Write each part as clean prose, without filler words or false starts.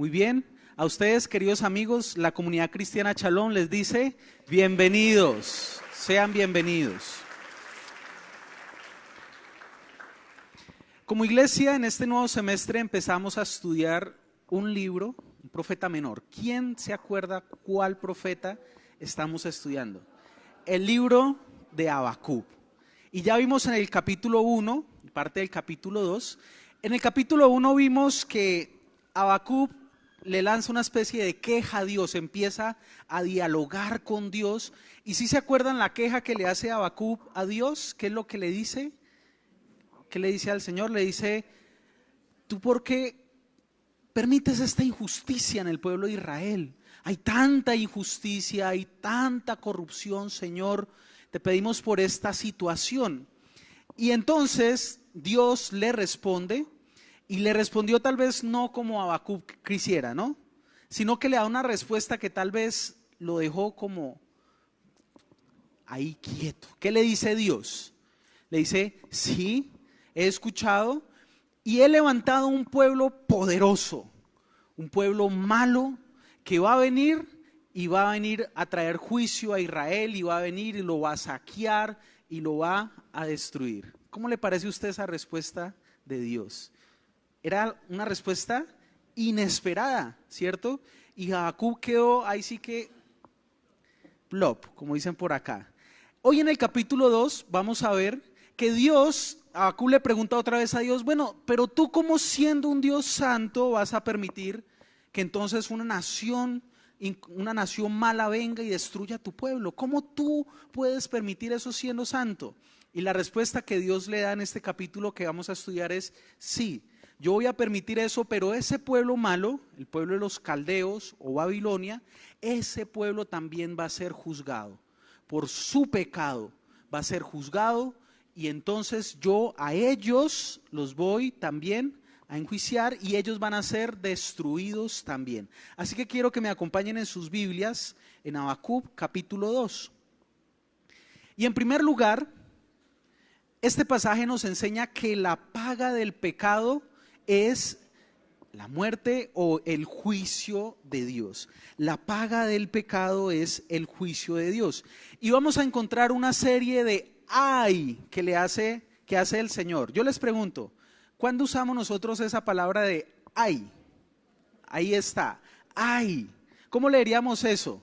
Muy bien, a ustedes, queridos amigos, la comunidad cristiana Shalom les dice bienvenidos, sean bienvenidos. Como iglesia, en este nuevo semestre empezamos a estudiar un libro, un profeta menor. ¿Quién se acuerda cuál profeta estamos estudiando? El libro de Habacuc. Y ya vimos en el capítulo 1, parte del capítulo 2, en el capítulo 1 vimos que Habacuc le lanza una especie de queja a Dios, empieza a dialogar con Dios. Y si se acuerdan la queja que le hace Habacuc a Dios, ¿qué es lo que le dice? ¿Qué le dice al Señor? Le dice, ¿tú por qué permites esta injusticia en el pueblo de Israel? Hay tanta injusticia, hay tanta corrupción, Señor, te pedimos por esta situación. Y entonces Dios le responde, y le respondió tal vez no como Habacuc quisiera, ¿no? Sino que le da una respuesta que tal vez lo dejó como ahí quieto. ¿Qué le dice Dios? Le dice, sí, he escuchado y he levantado un pueblo poderoso, un pueblo malo que va a venir y va a venir a traer juicio a Israel y va a venir y lo va a saquear y lo va a destruir. ¿Cómo le parece a usted esa respuesta de Dios? Era una respuesta inesperada, ¿cierto? Y Habacuc quedó ahí sí que plop, como dicen por acá. Hoy en el capítulo 2 vamos a ver que Dios, Habacuc le pregunta otra vez a Dios, bueno, pero tú como siendo un Dios santo vas a permitir que entonces una nación mala venga y destruya tu pueblo. ¿Cómo tú puedes permitir eso siendo santo? Y la respuesta que Dios le da en este capítulo que vamos a estudiar es sí. Yo voy a permitir eso, pero ese pueblo malo, el pueblo de los caldeos o Babilonia, ese pueblo también va a ser juzgado. Por su pecado va a ser juzgado y entonces yo a ellos los voy también a enjuiciar y ellos van a ser destruidos también. Así que quiero que me acompañen en sus Biblias en Habacuc capítulo 2. Y en primer lugar, este pasaje nos enseña que la paga del pecado es la muerte o el juicio de Dios. La paga del pecado es el juicio de Dios. Y vamos a encontrar una serie de ay que hace el Señor. Yo les pregunto, ¿cuándo usamos nosotros esa palabra de ay? Ahí está, ay. ¿Cómo leeríamos eso?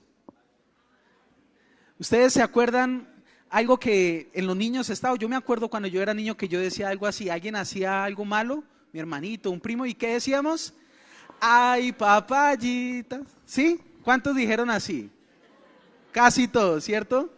¿Ustedes se acuerdan algo que en los niños estaba? Yo me acuerdo cuando yo era niño que yo decía algo así, alguien hacía algo malo, mi hermanito, un primo, ¿y qué decíamos? Ay, papayita. ¿Sí? ¿Cuántos dijeron así? Casi todos, ¿cierto?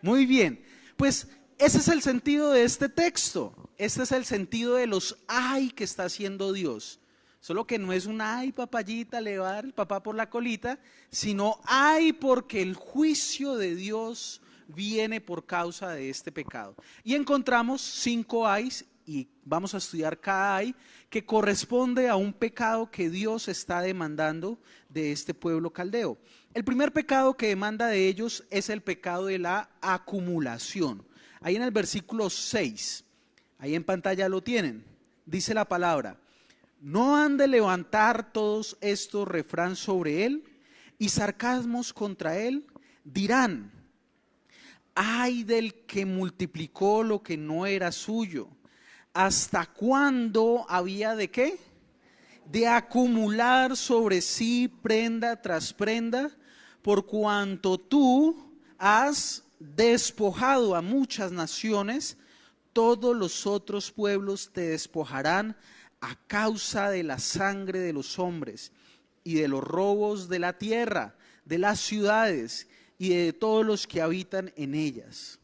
Muy bien. Pues ese es el sentido de este texto. Este es el sentido de los ay que está haciendo Dios. Solo que no es un ay, papayita, le va a dar el papá por la colita, sino ay porque el juicio de Dios viene por causa de este pecado. Y encontramos 5 ayes y vamos a estudiar cada ay que corresponde a un pecado que Dios está demandando de este pueblo caldeo. El primer pecado que demanda de ellos es el pecado de la acumulación. Ahí en el versículo 6, ahí en pantalla lo tienen, dice la palabra: no han de levantar todos estos refrán sobre él y sarcasmos contra él, dirán, ay del que multiplicó lo que no era suyo. ¿Hasta cuándo había de qué? De acumular sobre sí prenda tras prenda, por cuanto tú has despojado a muchas naciones, todos los otros pueblos te despojarán a causa de la sangre de los hombres y de los robos de la tierra, de las ciudades y de todos los que habitan en ellas.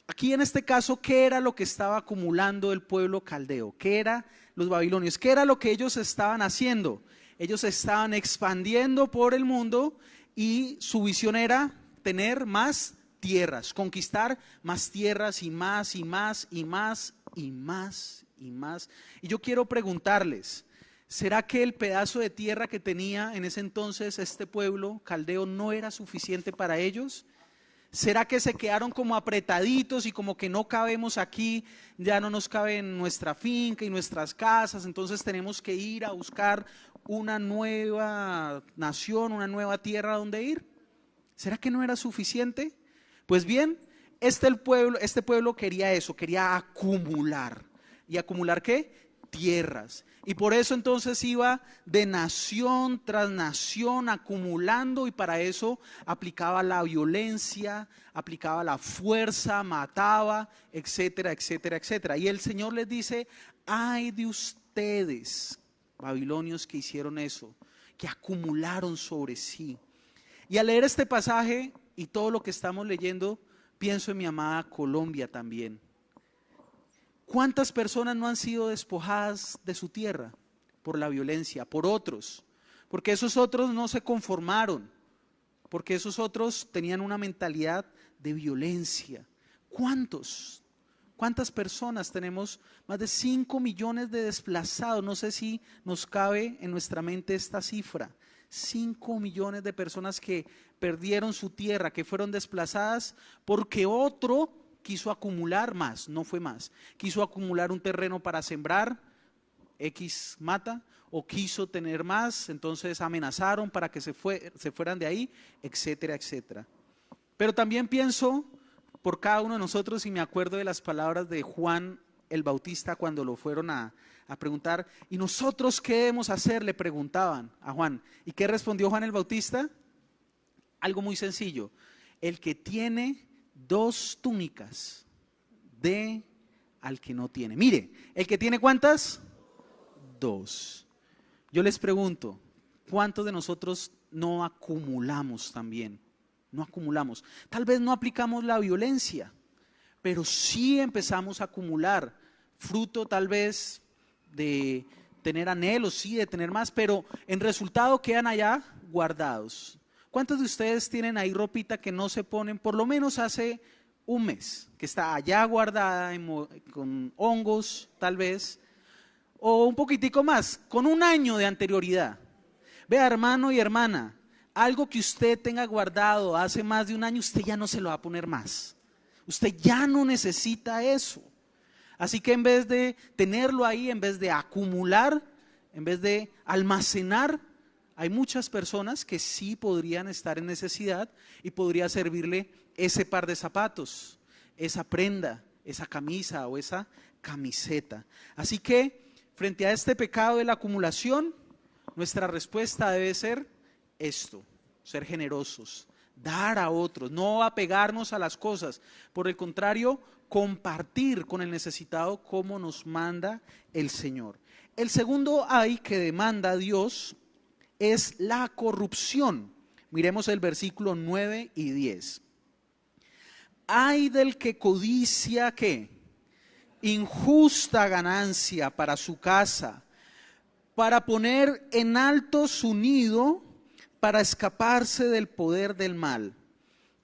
Aquí en este caso, ¿qué era lo que estaba acumulando el pueblo caldeo? ¿Qué era los babilonios? ¿Qué era lo que ellos estaban haciendo? Ellos estaban expandiendo por el mundo y su visión era tener más tierras, conquistar más tierras y más y más y más y más y más. Y yo quiero preguntarles, ¿será que el pedazo de tierra que tenía en ese entonces este pueblo caldeo no era suficiente para ellos? ¿Será que se quedaron como apretaditos y como que no cabemos aquí, ya no nos cabe en nuestra finca y nuestras casas, entonces tenemos que ir a buscar una nueva nación, una nueva tierra donde ir? ¿Será que no era suficiente? Pues bien, este pueblo quería eso, quería acumular. ¿Y acumular qué? Tierras. Y por eso entonces iba de nación tras nación acumulando, y para eso aplicaba la violencia, aplicaba la fuerza, mataba, etcétera, etcétera, etcétera. Y el Señor les dice: ay de ustedes, babilonios, que hicieron eso, que acumularon sobre sí. Y al leer este pasaje y todo lo que estamos leyendo, pienso en mi amada Colombia también. ¿Cuántas personas no han sido despojadas de su tierra por la violencia, por otros? Porque esos otros no se conformaron, porque esos otros tenían una mentalidad de violencia. ¿Cuántos? ¿Cuántas personas tenemos? Más de 5 millones de desplazados. No sé si nos cabe en nuestra mente esta cifra. 5 millones de personas que perdieron su tierra, que fueron desplazadas porque otro quiso acumular más, no fue más. Quiso acumular un terreno para sembrar, X mata, o quiso tener más, entonces amenazaron para que se fueran de ahí, etcétera, etcétera. Pero también pienso por cada uno de nosotros y me acuerdo de las palabras de Juan el Bautista cuando lo fueron a preguntar. ¿Y nosotros qué debemos hacer?, le preguntaban a Juan. ¿Y qué respondió Juan el Bautista? Algo muy sencillo: el que tiene 2 túnicas, dé al que no tiene. Mire, el que tiene, ¿cuántas? 2. Yo les pregunto, ¿cuántos de nosotros no acumulamos también? No acumulamos. Tal vez no aplicamos la violencia, pero sí empezamos a acumular, fruto tal vez de tener anhelos, sí, de tener más, pero en resultado quedan allá guardados. ¿Cuántos de ustedes tienen ahí ropita que no se ponen por lo menos hace un mes, que está allá guardada con hongos tal vez, o un poquitico más, con un año de anterioridad? Vea, hermano y hermana, algo que usted tenga guardado hace más de un año, usted ya no se lo va a poner más. Usted ya no necesita eso. Así que en vez de tenerlo ahí, en vez de acumular, en vez de almacenar, hay muchas personas que sí podrían estar en necesidad y podría servirle ese par de zapatos, esa prenda, esa camisa o esa camiseta. Así que frente a este pecado de la acumulación, nuestra respuesta debe ser esto: ser generosos, dar a otros, no apegarnos a las cosas. Por el contrario, compartir con el necesitado como nos manda el Señor. El segundo ay que demanda Dios es la corrupción. Miremos el versículo 9 y 10. Ay del que codicia, ¿qué? Injusta ganancia para su casa, para poner en alto su nido, para escaparse del poder del mal.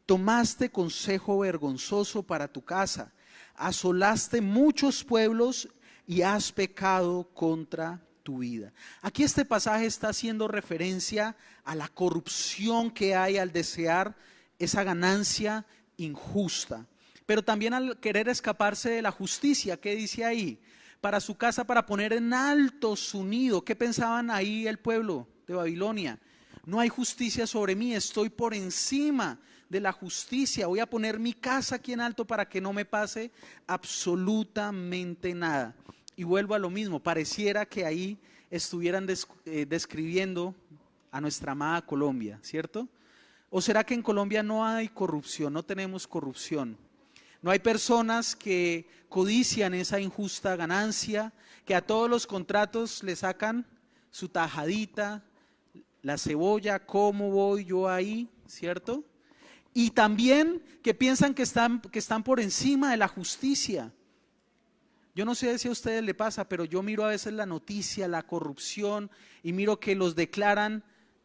Tomaste consejo vergonzoso para tu casa, asolaste muchos pueblos y has pecado contra tu vida. Aquí este pasaje está haciendo referencia a la corrupción que hay al desear esa ganancia injusta, pero también al querer escaparse de la justicia. ¿Qué dice ahí? Para su casa, para poner en alto su nido. ¿Qué pensaban ahí el pueblo de Babilonia? No hay justicia sobre mí, estoy por encima de la justicia. Voy a poner mi casa aquí en alto para que no me pase absolutamente nada. Y vuelvo a lo mismo, pareciera que ahí estuvieran describiendo a nuestra amada Colombia, ¿cierto? ¿O será que en Colombia no hay corrupción, no tenemos corrupción? No hay personas que codician esa injusta ganancia, que a todos los contratos le sacan su tajadita, la cebolla, ¿cómo voy yo ahí? ¿Cierto? Y también que piensan que están por encima de la justicia. Yo no sé si a ustedes les pasa, pero yo miro a veces la noticia, la corrupción, y miro que los declaran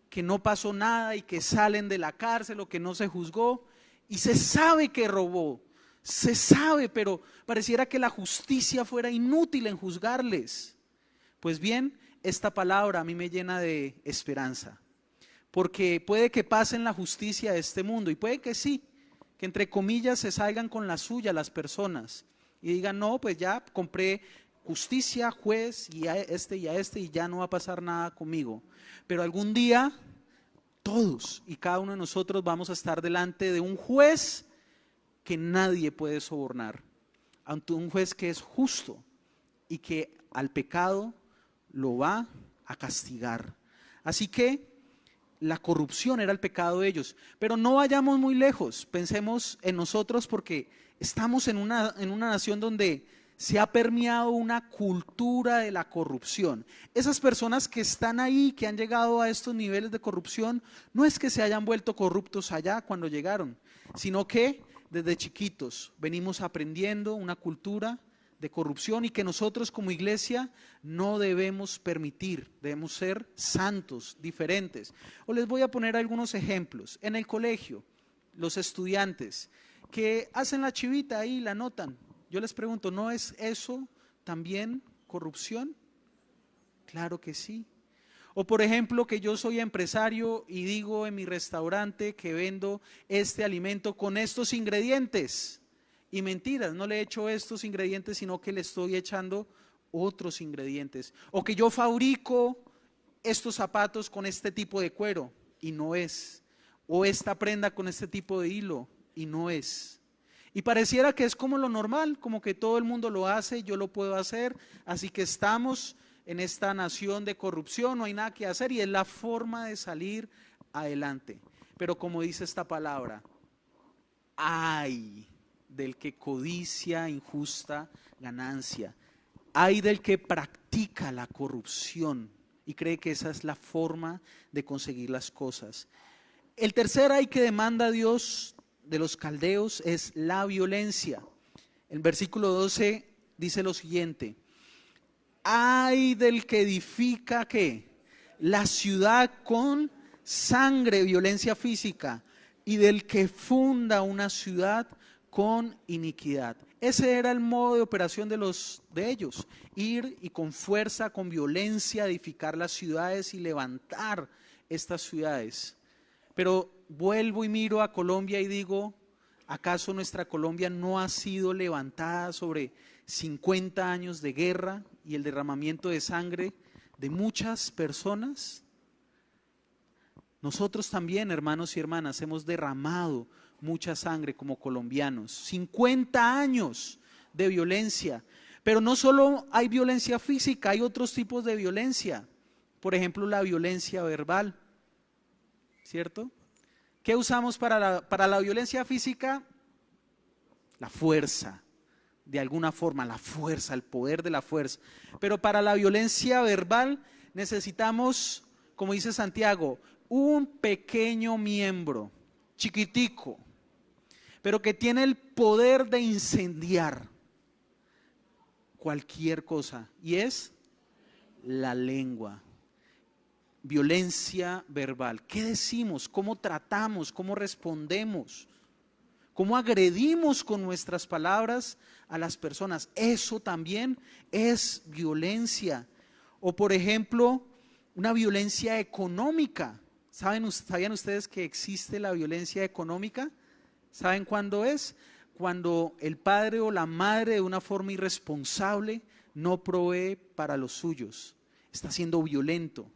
que no pasó nada y que salen de la cárcel o que no se juzgó, y se sabe que robó, se sabe, pero pareciera que la justicia fuera inútil en juzgarles. Pues bien, esta palabra a mí me llena de esperanza, porque puede que pasen la justicia de este mundo, y puede que sí, que entre comillas se salgan con la suya las personas y digan, no, pues ya compré justicia, juez y a este y ya no va a pasar nada conmigo. Pero algún día todos y cada uno de nosotros vamos a estar delante de un juez que nadie puede sobornar, ante un juez que es justo y que al pecado lo va a castigar. Así que la corrupción era el pecado de ellos, pero no vayamos muy lejos, pensemos en nosotros porque estamos en una nación donde se ha permeado una cultura de la corrupción. Esas personas que están ahí, que han llegado a estos niveles de corrupción, no es que se hayan vuelto corruptos allá cuando llegaron, sino que desde chiquitos venimos aprendiendo una cultura de corrupción y que nosotros como iglesia no debemos permitir, debemos ser santos, diferentes. O les voy a poner algunos ejemplos. En el colegio, los estudiantes que hacen la chivita ahí, la anotan. Yo les pregunto, ¿no es eso también corrupción? Claro que sí. O por ejemplo, que yo soy empresario y digo en mi restaurante que vendo este alimento con estos ingredientes. Y mentiras, no le he hecho estos ingredientes, sino que le estoy echando otros ingredientes. O que yo fabrico estos zapatos con este tipo de cuero y no es. O esta prenda con este tipo de hilo y no es. Y pareciera que es como lo normal, como que todo el mundo lo hace, yo lo puedo hacer, así que estamos en esta nación de corrupción, no hay nada que hacer y es la forma de salir adelante. Pero como dice esta palabra, ay del que codicia injusta ganancia, ay del que practica la corrupción y cree que esa es la forma de conseguir las cosas. El tercer ay que demanda Dios de los caldeos es la violencia. El versículo 12 dice lo siguiente: ay del que edifica ¿qué? La ciudad con sangre, violencia física, y del que funda una ciudad con iniquidad. Ese era el modo de operación de ellos, ir y con fuerza, con violencia, edificar las ciudades y levantar estas ciudades. Pero vuelvo y miro a Colombia y digo, ¿acaso nuestra Colombia no ha sido levantada sobre 50 años de guerra y el derramamiento de sangre de muchas personas? Nosotros también, hermanos y hermanas, hemos derramado mucha sangre como colombianos. 50 años de violencia. Pero no solo hay violencia física, hay otros tipos de violencia. Por ejemplo, la violencia verbal. ¿Cierto? ¿Qué usamos para la violencia física? La fuerza. De alguna forma, la fuerza, el poder de la fuerza. Pero para la violencia verbal necesitamos, como dice Santiago, un pequeño miembro, chiquitico, pero que tiene el poder de incendiar cualquier cosa, y es la lengua. Violencia verbal. ¿Qué decimos? ¿Cómo tratamos? ¿Cómo respondemos? ¿Cómo agredimos con nuestras palabras a las personas? Eso también es violencia. O por ejemplo, una violencia económica. ¿Sabían ustedes que existe la violencia económica? ¿Saben cuándo es? Cuando el padre o la madre de una forma irresponsable no provee para los suyos. Está siendo violento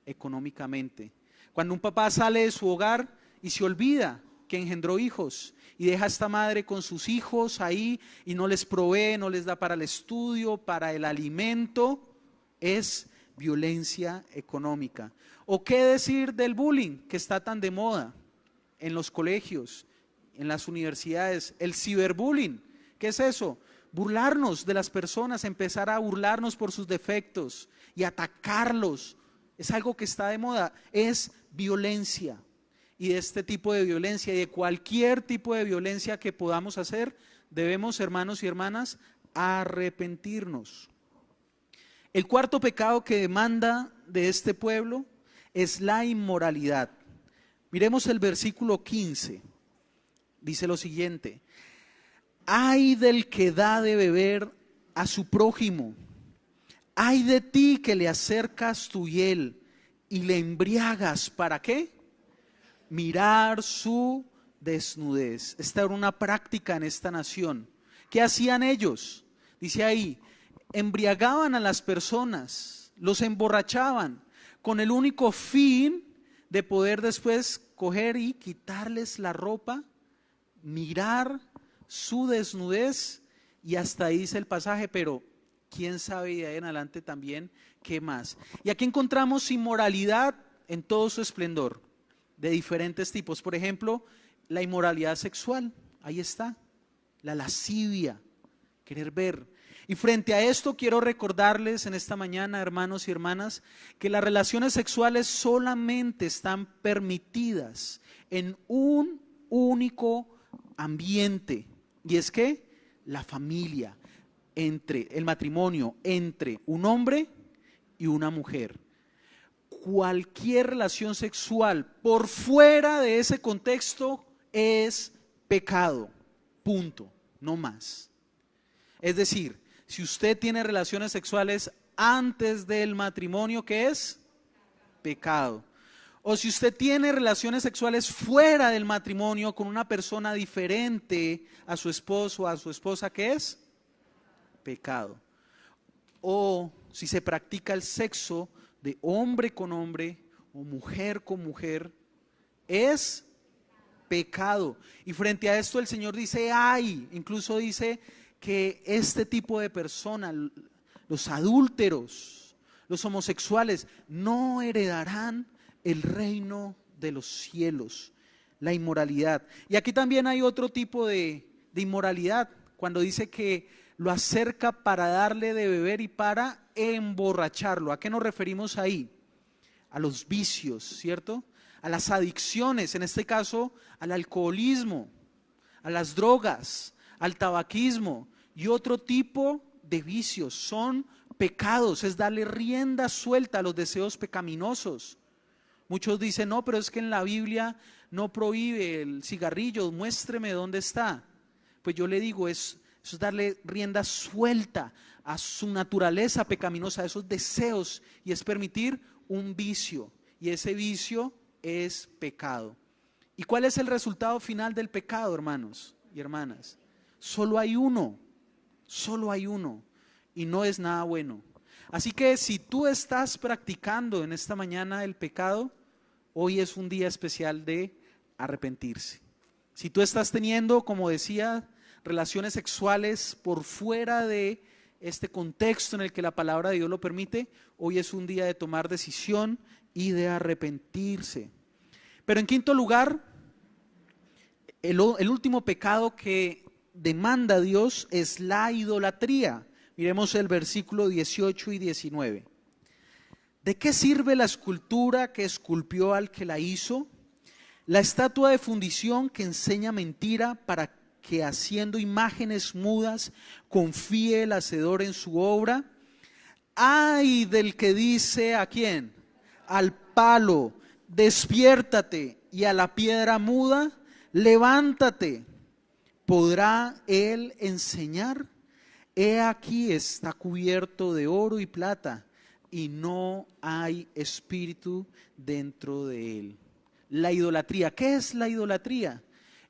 económicamente. Cuando un papá sale de su hogar y se olvida que engendró hijos y deja a esta madre con sus hijos ahí y no les provee, no les da para el estudio, para el alimento, es violencia económica. ¿O qué decir del bullying que está tan de moda en los colegios, en las universidades? El ciberbullying, ¿qué es eso? Burlarnos de las personas, empezar a burlarnos por sus defectos y atacarlos. Es algo que está de moda, es violencia. Y de este tipo de violencia y de cualquier tipo de violencia que podamos hacer, debemos, hermanos y hermanas, arrepentirnos. El cuarto pecado que demanda de este pueblo es la inmoralidad. Miremos el versículo 15. Dice lo siguiente: ay del que da de beber a su prójimo, ay de ti que le acercas tu hiel y le embriagas, ¿para qué? Mirar su desnudez. Esta era una práctica en esta nación. ¿Qué hacían ellos? Dice ahí, embriagaban a las personas, los emborrachaban, con el único fin de poder después coger y quitarles la ropa, mirar su desnudez, y hasta ahí dice el pasaje, pero quién sabe de ahí en adelante también qué más. Y aquí encontramos inmoralidad en todo su esplendor, de diferentes tipos. Por ejemplo, la inmoralidad sexual, ahí está, la lascivia, querer ver. Y frente a esto quiero recordarles en esta mañana, hermanos y hermanas, que las relaciones sexuales solamente están permitidas en un único ambiente, y es que la familia, entre el matrimonio entre un hombre y una mujer. Cualquier relación sexual por fuera de ese contexto es pecado, punto, no más. Es decir, si usted tiene relaciones sexuales antes del matrimonio, ¿qué es? Pecado. O si usted tiene relaciones sexuales fuera del matrimonio con una persona diferente a su esposo o a su esposa, ¿qué es? Pecado. O si se practica el sexo de hombre con hombre o mujer con mujer, es pecado. Y frente a esto el Señor dice, ay, incluso dice que este tipo de personas, los adúlteros, los homosexuales, no heredarán el reino de los cielos, la inmoralidad. Y aquí también hay otro tipo de inmoralidad, cuando dice que lo acerca para darle de beber y para emborracharlo. ¿A qué nos referimos ahí? A los vicios, ¿cierto? A las adicciones, en este caso al alcoholismo, a las drogas, al tabaquismo y otro tipo de vicios. Son pecados, es darle rienda suelta a los deseos pecaminosos. Muchos dicen, no, pero es que en la Biblia no prohíbe el cigarrillo, muéstreme dónde está. Pues yo le digo, eso es darle rienda suelta a su naturaleza pecaminosa, a esos deseos, y es permitir un vicio, y ese vicio es pecado. ¿Y cuál es el resultado final del pecado, hermanos y hermanas? Solo hay uno, y no es nada bueno. Así que si tú estás practicando en esta mañana el pecado, hoy es un día especial de arrepentirse. Si tú estás teniendo, como decía, relaciones sexuales por fuera de este contexto en el que la palabra de Dios lo permite, hoy es un día de tomar decisión y de arrepentirse. Pero en quinto lugar, el último pecado que demanda Dios es la idolatría. Miremos el versículo 18 y 19. ¿De qué sirve la escultura que esculpió al que la hizo? La estatua de fundición que enseña mentira para que haciendo imágenes mudas confíe el hacedor en su obra. Ay del que dice ¿a quién? Al palo, despiértate, y a la piedra muda, levántate. ¿Podrá él enseñar? He aquí está cubierto de oro y plata, y no hay espíritu dentro de él. La idolatría. ¿Qué es la idolatría?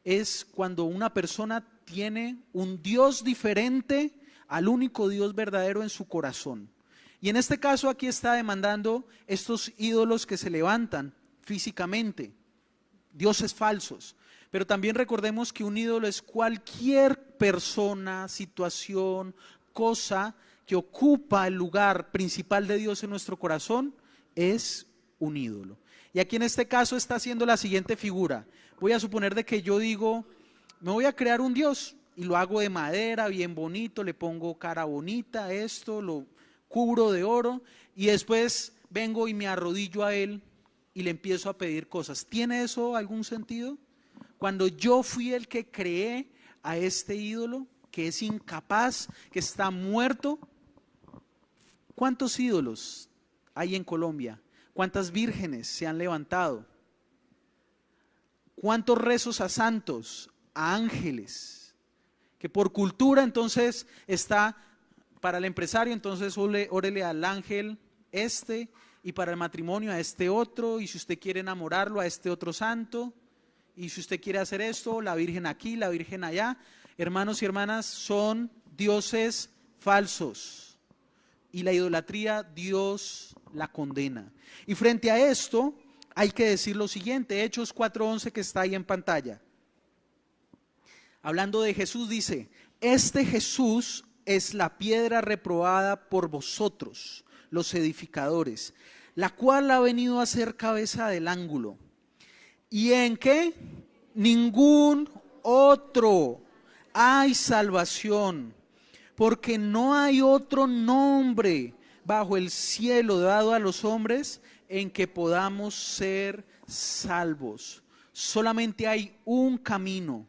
Es cuando una persona tiene un Dios diferente al único Dios verdadero en su corazón. Y en este caso aquí está demandando estos ídolos que se levantan físicamente, dioses falsos. Pero también recordemos que un ídolo es cualquier persona, situación, cosa que ocupa el lugar principal de Dios en nuestro corazón, es un ídolo. Y aquí en este caso está haciendo la siguiente figura. Voy a suponer de que yo digo, me voy a crear un Dios y lo hago de madera, bien bonito, le pongo cara bonita, esto, lo cubro de oro y después vengo y me arrodillo a él y le empiezo a pedir cosas. ¿Tiene eso algún sentido? Cuando yo fui el que creé a este ídolo, que es incapaz, que está muerto. ¿Cuántos ídolos hay en Colombia? ¿Cuántas vírgenes se han levantado? ¿Cuántos rezos a santos, a ángeles? Que por cultura entonces está para el empresario, entonces órele al ángel este, y para el matrimonio a este otro, y si usted quiere enamorarlo a este otro santo. y si usted quiere hacer esto, la Virgen aquí, la Virgen allá. Hermanos y hermanas, son dioses falsos. Y la idolatría, Dios la condena. Y frente a esto, hay que decir lo siguiente, Hechos 4:11 que está ahí en pantalla. Hablando de Jesús dice, este Jesús es la piedra reprobada por vosotros, los edificadores, la cual ha venido a ser cabeza del ángulo. ¿Y en qué? Ningún otro hay salvación, porque no hay otro nombre bajo el cielo dado a los hombres en que podamos ser salvos. Solamente hay un camino,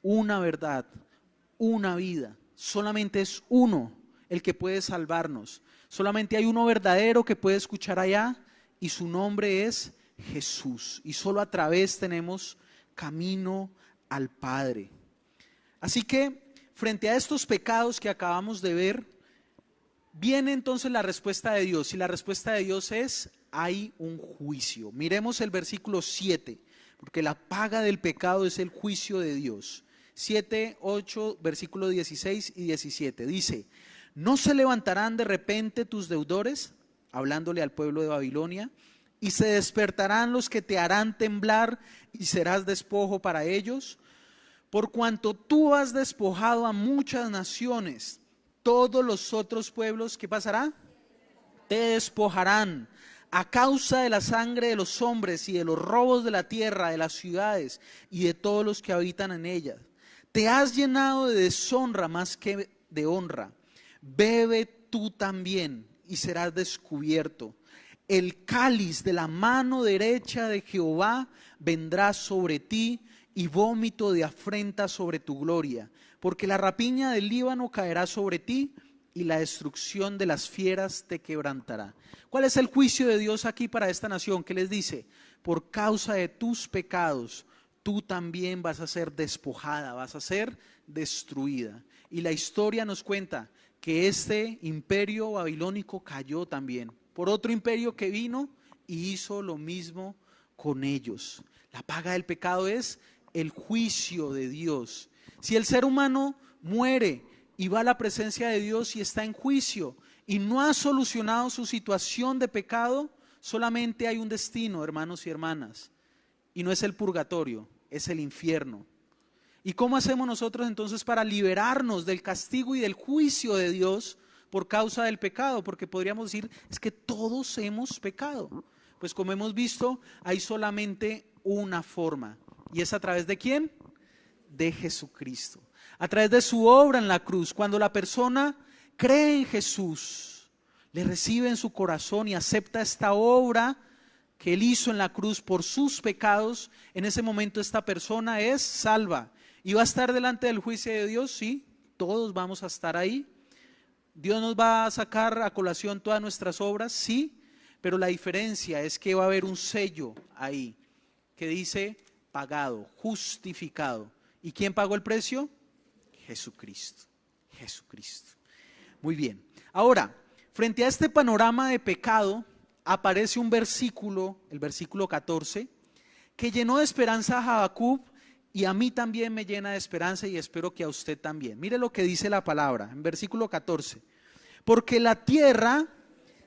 una verdad, una vida. Solamente es uno el que puede salvarnos. Solamente hay uno verdadero que puede escuchar allá y su nombre es Jesús. Y solo a través tenemos camino al Padre. Así que frente a estos pecados que acabamos de ver, viene entonces la respuesta de Dios. Y la respuesta de Dios es, hay un juicio. Miremos el versículo 7, porque la paga del pecado es el juicio de Dios. 7, 8, versículo 16 y 17. Dice, ¿no se levantarán de repente tus deudores? Hablándole al pueblo de Babilonia. Y se despertarán los que te harán temblar y serás despojo para ellos. Por cuanto tú has despojado a muchas naciones, todos los otros pueblos, ¿qué pasará? Te despojarán a causa de la sangre de los hombres y de los robos de la tierra, de las ciudades y de todos los que habitan en ellas. Te has llenado de deshonra más que de honra. Bebe tú también y serás descubierto. El cáliz de la mano derecha de Jehová vendrá sobre ti y vómito de afrenta sobre tu gloria. Porque la rapiña del Líbano caerá sobre ti y la destrucción de las fieras te quebrantará. ¿Cuál es el juicio de Dios aquí para esta nación? ¿Qué les dice? Por causa de tus pecados, tú también vas a ser despojada, vas a ser destruida. Y la historia nos cuenta que este imperio babilónico cayó también por otro imperio que vino y hizo lo mismo con ellos. La paga del pecado es el juicio de Dios. Si el ser humano muere y va a la presencia de Dios y está en juicio y no ha solucionado su situación de pecado, solamente hay un destino, hermanos y hermanas, y no es el purgatorio, es el infierno. ¿Y cómo hacemos nosotros entonces para liberarnos del castigo y del juicio de Dios por causa del pecado? Porque podríamos decir, es que todos hemos pecado. Pues como hemos visto, hay solamente una forma. ¿Y es a través de quién? De Jesucristo. A través de su obra en la cruz. Cuando la persona cree en Jesús, le recibe en su corazón y acepta esta obra que Él hizo en la cruz por sus pecados, en ese momento esta persona es salva. ¿Y va a estar delante del juicio de Dios? Sí, todos vamos a estar ahí. ¿Dios nos va a sacar a colación todas nuestras obras? Sí, pero la diferencia es que va a haber un sello ahí que dice pagado, justificado. ¿Y quién pagó el precio? Jesucristo. Jesucristo. Muy bien. Ahora, frente a este panorama de pecado, aparece un versículo, el versículo 14, que llenó de esperanza a Habacuc y a mí también me llena de esperanza y espero que a usted también. Mire lo que dice la palabra en versículo 14. Porque la tierra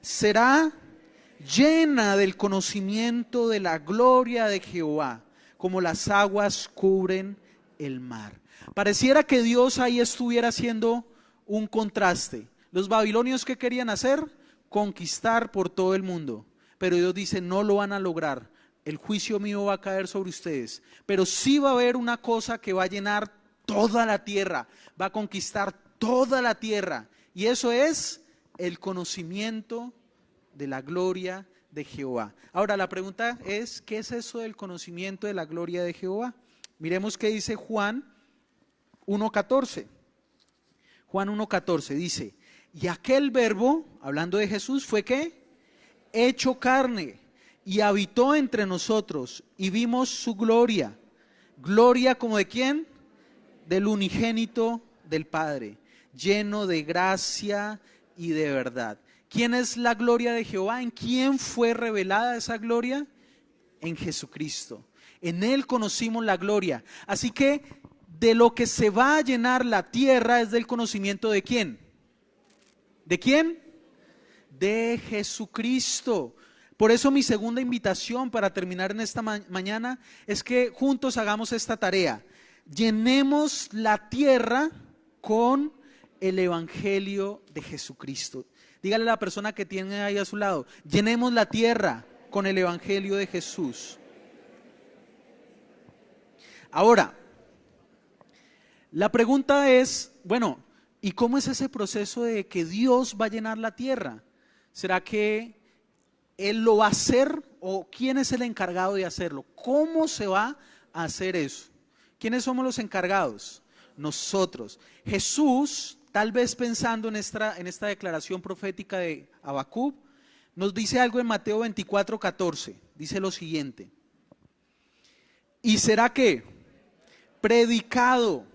será llena del conocimiento de la gloria de Jehová, como las aguas cubren el mar. Pareciera que Dios ahí estuviera haciendo un contraste. Los babilonios, ¿qué querían hacer? Conquistar por todo el mundo. Pero Dios dice, no lo van a lograr. El juicio mío va a caer sobre ustedes. Pero sí va a haber una cosa que va a llenar toda la tierra. Va a conquistar toda la tierra. Y eso es el conocimiento de la gloria de Jehová. Ahora la pregunta es, ¿qué es eso del conocimiento de la gloria de Jehová? Miremos qué dice Juan 1:14. Juan 1:14 dice, y aquel verbo, hablando de Jesús, fue ¿qué? Hecho carne y habitó entre nosotros y vimos su gloria. Gloria como de ¿quién? Del unigénito del Padre, lleno de gracia y de verdad. ¿Quién es la gloria de Jehová? ¿En quién fue revelada esa gloria? en Jesucristo. En Él conocimos la gloria. Así que de lo que se va a llenar la tierra es del conocimiento ¿de quién? ¿De quién? De Jesucristo. Por eso mi segunda invitación para terminar en esta mañana es que juntos hagamos esta tarea. Llenemos la tierra con el Evangelio de Jesucristo. Dígale a la persona que tiene ahí a su lado, llenemos la tierra con el Evangelio de Jesús. Ahora, la pregunta es, bueno, ¿y cómo es ese proceso de que Dios va a llenar la tierra? ¿Será que Él lo va a hacer o quién es el encargado de hacerlo? ¿Cómo se va a hacer eso? ¿Quiénes somos los encargados? Nosotros. Jesús, tal vez pensando en esta declaración profética de Habacuc, nos dice algo en Mateo 24:14. Dice lo siguiente: ¿y será que predicado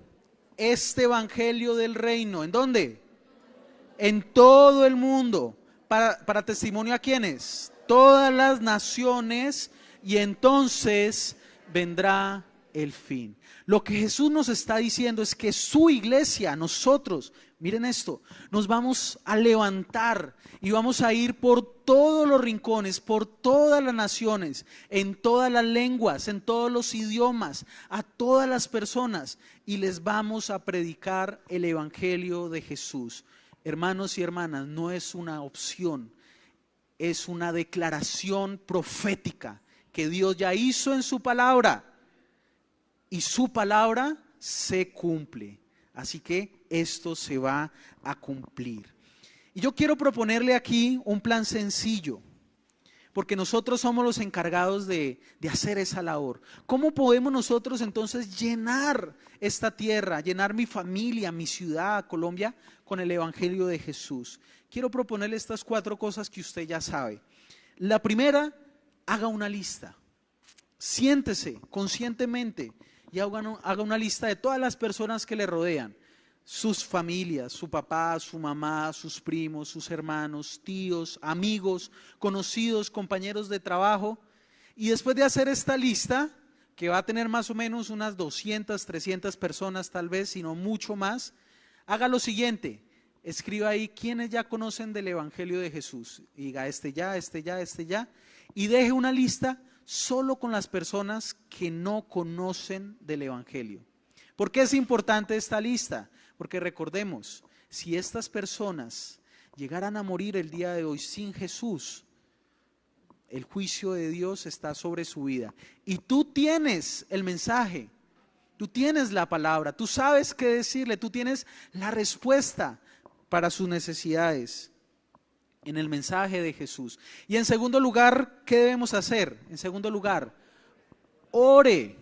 este evangelio del reino? ¿En dónde? En todo el mundo. ¿Para testimonio a quiénes? Todas las naciones, y entonces vendrá el fin. Lo que Jesús nos está diciendo es que su iglesia, nosotros, miren esto, nos vamos a levantar y vamos a ir por todos los rincones, por todas las naciones, en todas las lenguas, en todos los idiomas, a todas las personas, y les vamos a predicar el evangelio de Jesús. Hermanos y hermanas, no es una opción, es una declaración profética que Dios ya hizo en su palabra. Y su palabra se cumple. Así que esto se va a cumplir. Y yo quiero proponerle aquí un plan sencillo, porque nosotros somos los encargados de hacer esa labor. ¿Cómo podemos nosotros entonces llenar esta tierra, llenar mi familia, mi ciudad, Colombia, con el evangelio de Jesús? Quiero proponerle estas 4 cosas que usted ya sabe. La primera, haga una lista. Siéntese conscientemente y haga una lista de todas las personas que le rodean, sus familias, su papá, su mamá, sus primos, sus hermanos, tíos, amigos, conocidos, compañeros de trabajo. Y después de hacer esta lista, que va a tener más o menos unas 200, 300 personas tal vez, si no mucho más, haga lo siguiente: escriba ahí quiénes ya conocen del evangelio de Jesús, y diga este ya, este ya, este ya, y deje una lista solo con las personas que no conocen del evangelio. ¿Por qué es importante esta lista? Porque recordemos, si estas personas llegaran a morir el día de hoy sin Jesús, el juicio de Dios está sobre su vida. Y tú tienes el mensaje, tú tienes la palabra, tú sabes qué decirle, tú tienes la respuesta para sus necesidades en el mensaje de Jesús. Y en segundo lugar, ¿qué debemos hacer? En segundo lugar, ore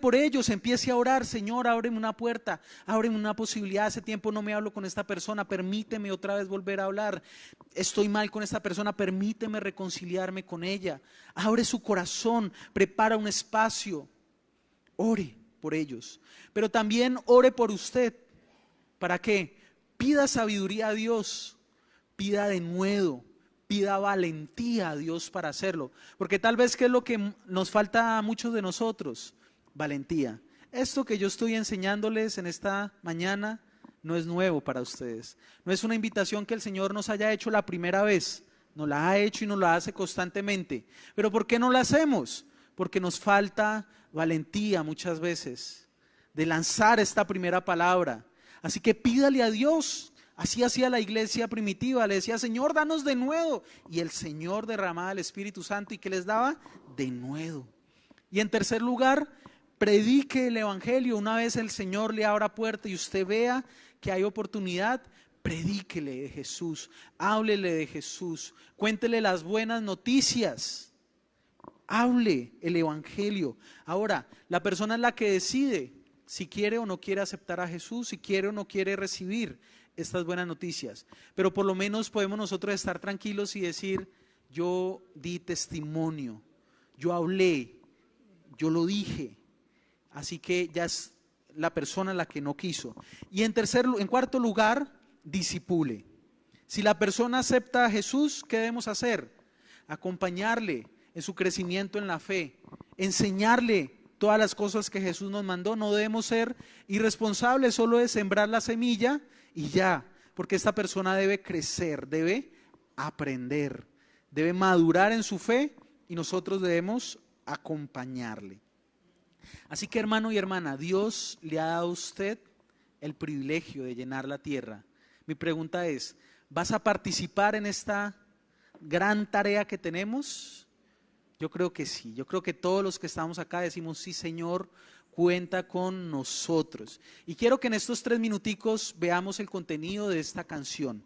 por ellos, empiece a orar. Señor, ábreme una puerta, ábreme una posibilidad. Hace tiempo no me hablo con esta persona, permíteme otra vez volver a hablar. Estoy mal con esta persona, permíteme reconciliarme con ella. Abre su corazón, prepara un espacio. Ore por ellos, pero también ore por usted. ¿Para qué? Pida sabiduría a Dios, pida denuedo, pida valentía a Dios para hacerlo, porque tal vez ¿qué es lo que nos falta a muchos de nosotros? Valentía. Esto que yo estoy enseñándoles en esta mañana no es nuevo para ustedes, no es una invitación que el Señor nos haya hecho la primera vez, nos la ha hecho y nos la hace constantemente. ¿Pero por qué no la hacemos? Porque nos falta valentía muchas veces de lanzar esta primera palabra. Así que pídale a Dios. Así hacía la iglesia primitiva, le decía: Señor, danos de nuevo. Y el Señor derramaba el Espíritu Santo, ¿y qué les daba? De nuevo. Y en tercer lugar, predique el evangelio. Una vez el Señor le abra puerta y usted vea que hay oportunidad, predíquele de Jesús, háblele de Jesús, cuéntele las buenas noticias, hable el evangelio. Ahora, la persona es la que decide si quiere o no quiere aceptar a Jesús, si quiere o no quiere recibir estas buenas noticias. Pero por lo menos podemos nosotros estar tranquilos y decir: yo di testimonio, yo hablé, yo lo dije. Así que ya es la persona la que no quiso. Y en cuarto lugar, discipule. Si la persona acepta a Jesús, ¿qué debemos hacer? Acompañarle en su crecimiento en la fe, enseñarle todas las cosas que Jesús nos mandó. No debemos ser irresponsables solo de sembrar la semilla y ya, porque esta persona debe crecer, debe aprender, debe madurar en su fe y nosotros debemos acompañarle. Así que, hermano y hermana, Dios le ha dado a usted el privilegio de llenar la tierra. Mi pregunta es, ¿vas a participar en esta gran tarea que tenemos? Yo creo que sí. Yo creo que todos los que estamos acá decimos, sí, Señor, cuenta con nosotros. Y quiero que en estos 3 minuticos veamos el contenido de esta canción.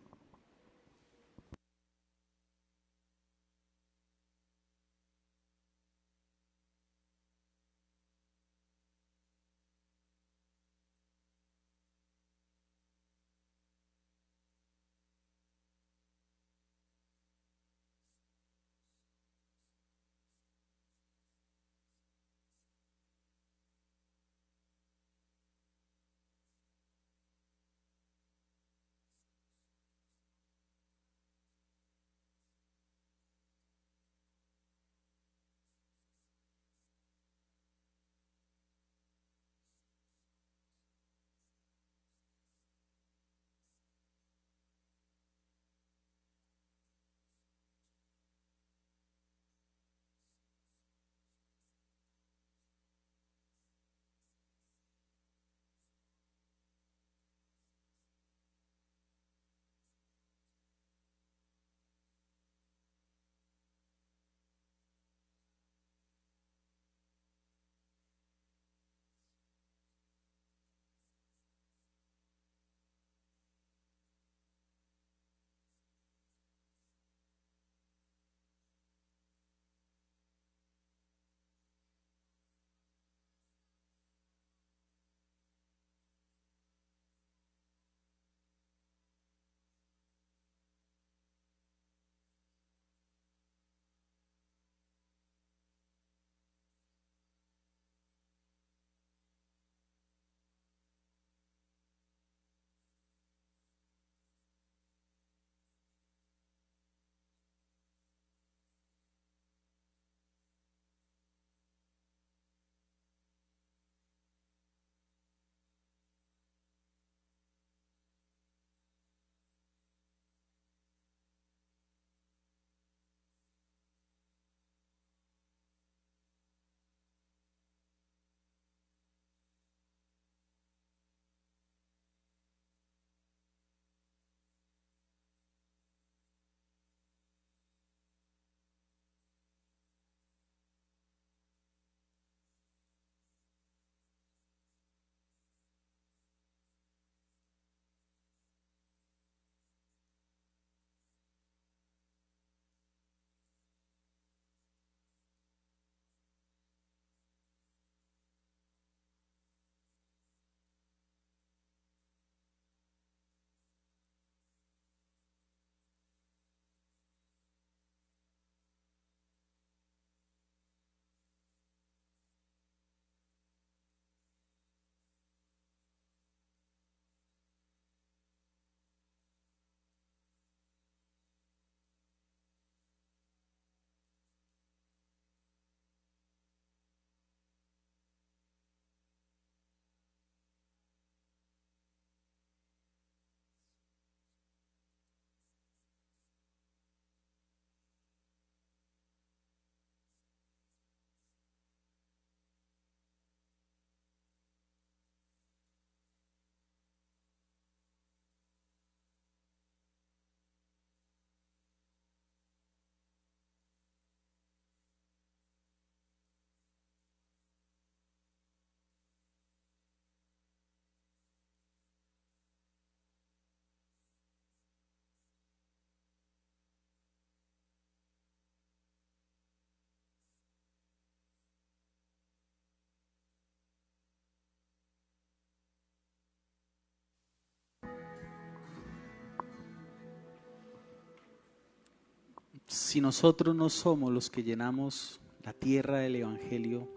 Si nosotros no somos los que llenamos la tierra del Evangelio,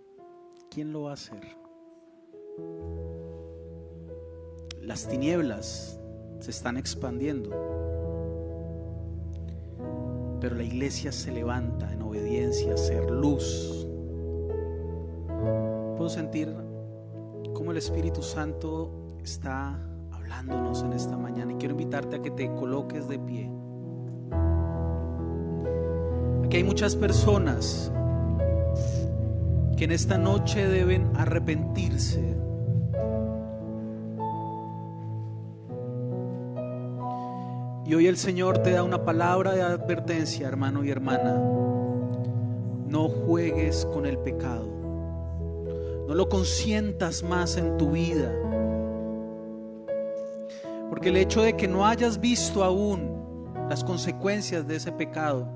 ¿quién lo va a hacer? Las tinieblas se están expandiendo. pero la iglesia se levanta en obediencia a ser luz. Puedo sentir cómo el Espíritu Santo está hablándonos en esta mañana, y quiero invitarte a que te coloques de pie. Aquí hay muchas personas que en esta noche deben arrepentirse. Y hoy el Señor te da una palabra de advertencia, hermano y hermana. No juegues con el pecado. No lo consientas más en tu vida. Porque el hecho de que no hayas visto aún las consecuencias de ese pecado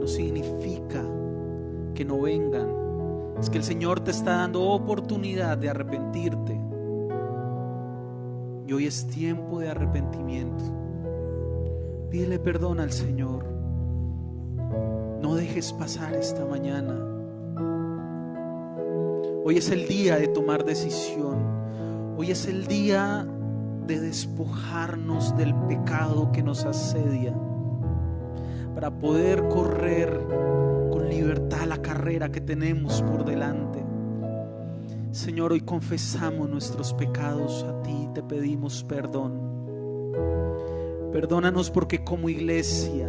no significa que no vengan. Es que el Señor te está dando oportunidad de arrepentirte. Y hoy es tiempo de arrepentimiento. Pídele perdón al Señor. No dejes pasar esta mañana. Hoy es el día de tomar decisión. Hoy es el día de despojarnos del pecado que nos asedia, para poder correr con libertad la carrera que tenemos por delante. Señor, hoy confesamos nuestros pecados a ti, te pedimos perdón. Perdónanos porque como iglesia,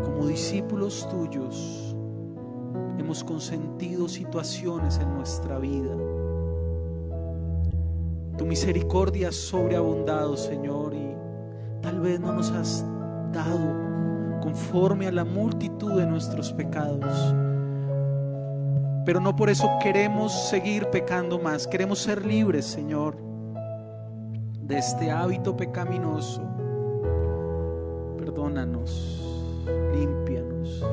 como discípulos tuyos, hemos consentido situaciones en nuestra vida. Tu misericordia ha sobreabundado, Señor, y tal vez no nos has dado conforme a la multitud de nuestros pecados. Pero no por eso queremos seguir pecando más. Queremos ser libres, Señor, de este hábito pecaminoso. Perdónanos, límpianos.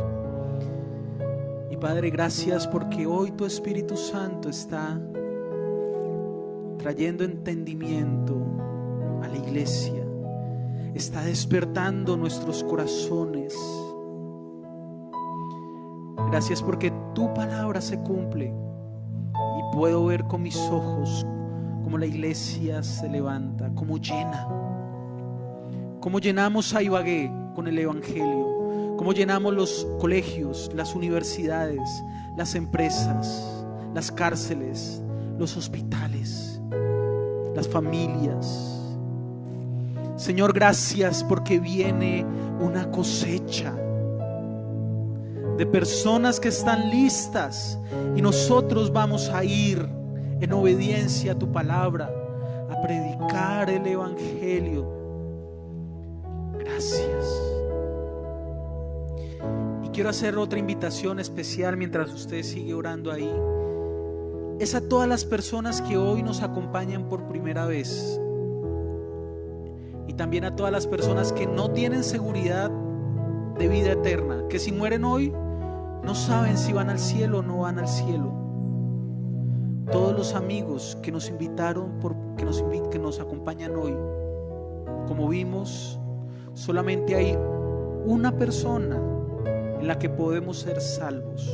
Y Padre, gracias porque hoy tu Espíritu Santo está trayendo entendimiento a la iglesia. Está despertando nuestros corazones. Gracias porque tu palabra se cumple y puedo ver con mis ojos cómo la iglesia se levanta, cómo llena, cómo llenamos a Ibagué con el evangelio, cómo llenamos los colegios, las universidades, las empresas, las cárceles, los hospitales, las familias. Señor, gracias porque viene una cosecha de personas que están listas, y nosotros vamos a ir en obediencia a tu palabra a predicar el evangelio. Gracias. Y quiero hacer otra invitación especial mientras usted sigue orando ahí. Es a todas las personas que hoy nos acompañan por primera vez, y también a todas las personas que no tienen seguridad de vida eterna, que si mueren hoy no saben si van al cielo o no van al cielo. Todos los amigos que nos invitaron, que nos acompañan hoy, como vimos, solamente hay una persona en la que podemos ser salvos,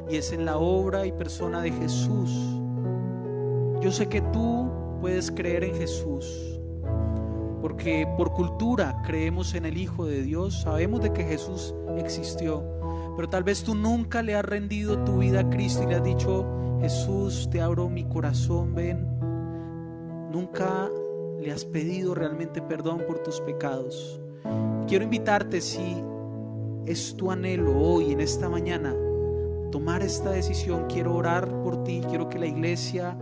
y es en la obra y persona de Jesús. Yo sé que tú puedes creer en Jesús, porque por cultura creemos en el Hijo de Dios, sabemos de que Jesús existió, pero tal vez tú nunca le has rendido tu vida a Cristo y le has dicho: Jesús, te abro mi corazón, ven. Nunca le has pedido realmente perdón por tus pecados. Quiero invitarte, si es tu anhelo hoy, en esta mañana, tomar esta decisión. Quiero orar por ti, quiero que la iglesia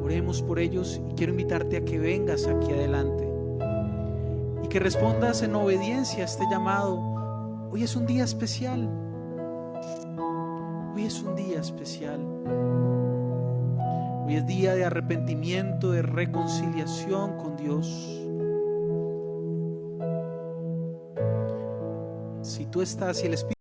oremos por ellos, y quiero invitarte a que vengas aquí adelante y que respondas en obediencia a este llamado. Hoy es un día especial. Hoy es un día especial. Hoy es día de arrepentimiento, de reconciliación con Dios. Si tú estás y el Espíritu